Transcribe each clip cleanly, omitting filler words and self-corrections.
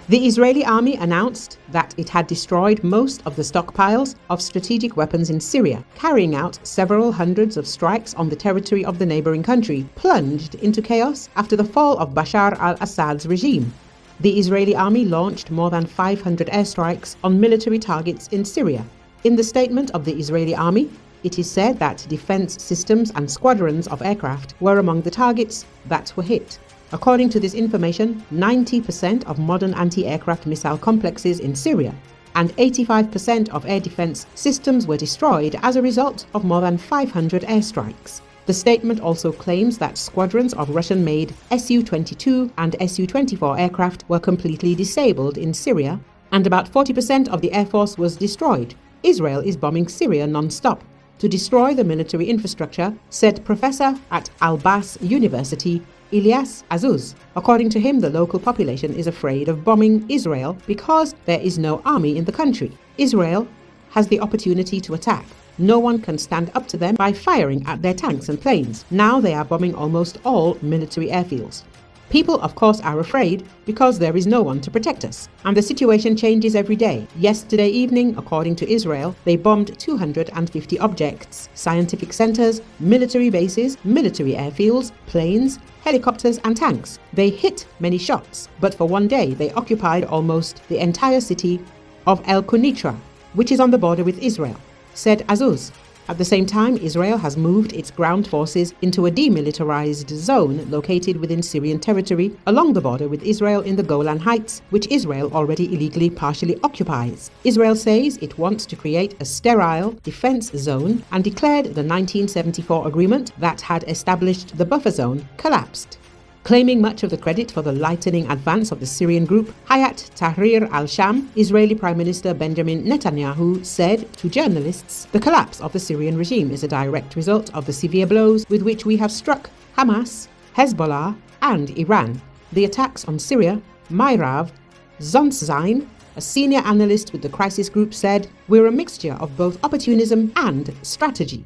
The Israeli army announced that it had destroyed most of the stockpiles of strategic weapons in Syria, carrying out several hundreds of strikes on the territory of the neighboring country, plunged into chaos after the fall of Bashar al-Assad's regime. The Israeli army launched more than 500 airstrikes on military targets in Syria. In the statement of the Israeli army, it is said that defense systems and squadrons of aircraft were among the targets that were hit. According to this information, 90% of modern anti-aircraft missile complexes in Syria and 85% of air defense systems were destroyed as a result of more than 500 airstrikes. The statement also claims that squadrons of Russian-made SU-22 and SU-24 aircraft were completely disabled in Syria, and about 40% of the air force was destroyed. Israel is bombing Syria non-stop to destroy the military infrastructure, said professor at Al-Bas University, Ilyas Azuz. According to him, the local population is afraid of bombing Israel because there is no army in the country. Israel has the opportunity to attack. No one can stand up to them by firing at their tanks and planes. Now they are bombing almost all military airfields. People, of course, are afraid because there is no one to protect us. And the situation changes every day. Yesterday evening, according to Israel, they bombed 250 objects, scientific centers, military bases, military airfields, planes, helicopters and tanks. They hit many shots, but for one day they occupied almost the entire city of El-Kunitra, which is on the border with Israel, said Azuz. At the same time, Israel has moved its ground forces into a demilitarized zone located within Syrian territory along the border with Israel in the Golan Heights, which Israel already illegally partially occupies. Israel says it wants to create a sterile defense zone and declared the 1974 agreement that had established the buffer zone collapsed. Claiming much of the credit for the lightning advance of the Syrian group, Hayat Tahrir al-Sham, Israeli Prime Minister Benjamin Netanyahu said to journalists, "The collapse of the Syrian regime is a direct result of the severe blows with which we have struck Hamas, Hezbollah and Iran." The attacks on Syria, Mayrav Zonszine, a senior analyst with the crisis group, said, "We're a mixture of both opportunism and strategy."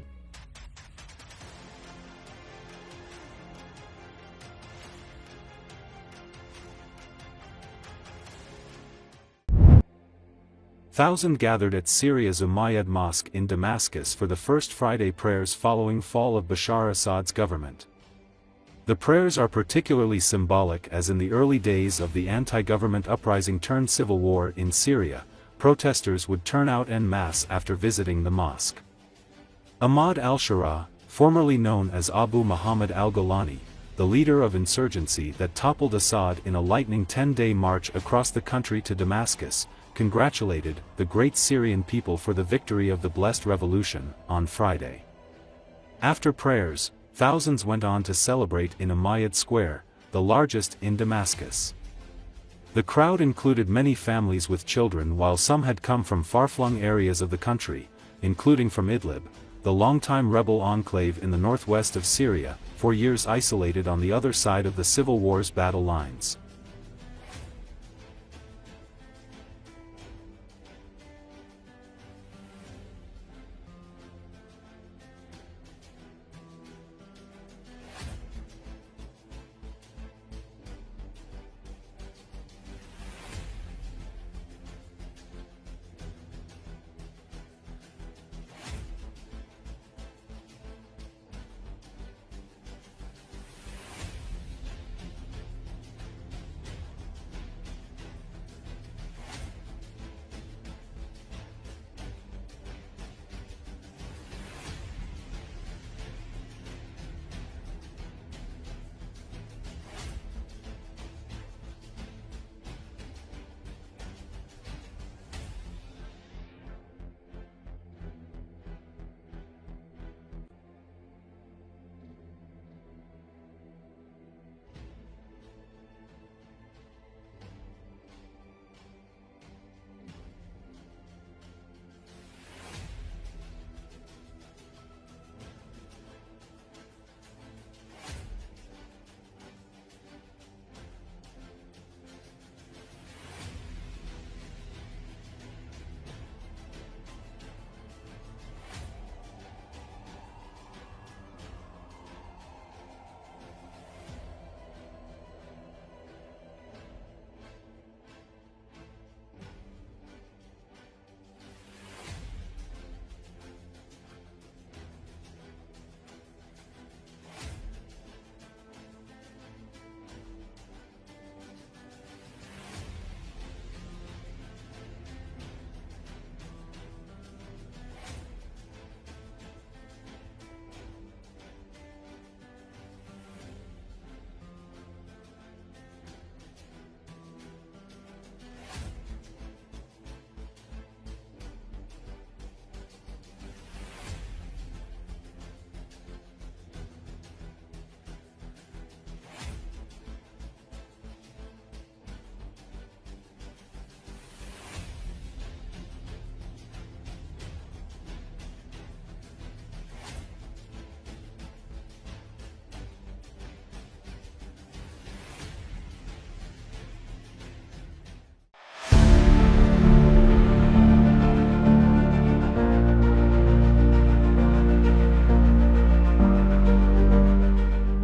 Thousands gathered at Syria's Umayyad Mosque in Damascus for the first Friday prayers following fall of Bashar Assad's government. The prayers are particularly symbolic as in the early days of the anti-government uprising turned civil war in Syria, protesters would turn out en masse after visiting the mosque. Ahmad al-Shara, formerly known as Abu Muhammad al-Golani, the leader of insurgency that toppled Assad in a lightning 10-day march across the country to Damascus, congratulated the great Syrian people for the victory of the Blessed Revolution on Friday. After prayers, thousands went on to celebrate in Umayyad Square, the largest in Damascus. The crowd included many families with children, while some had come from far-flung areas of the country, including from Idlib, the longtime rebel enclave in the northwest of Syria, for years isolated on the other side of the civil war's battle lines.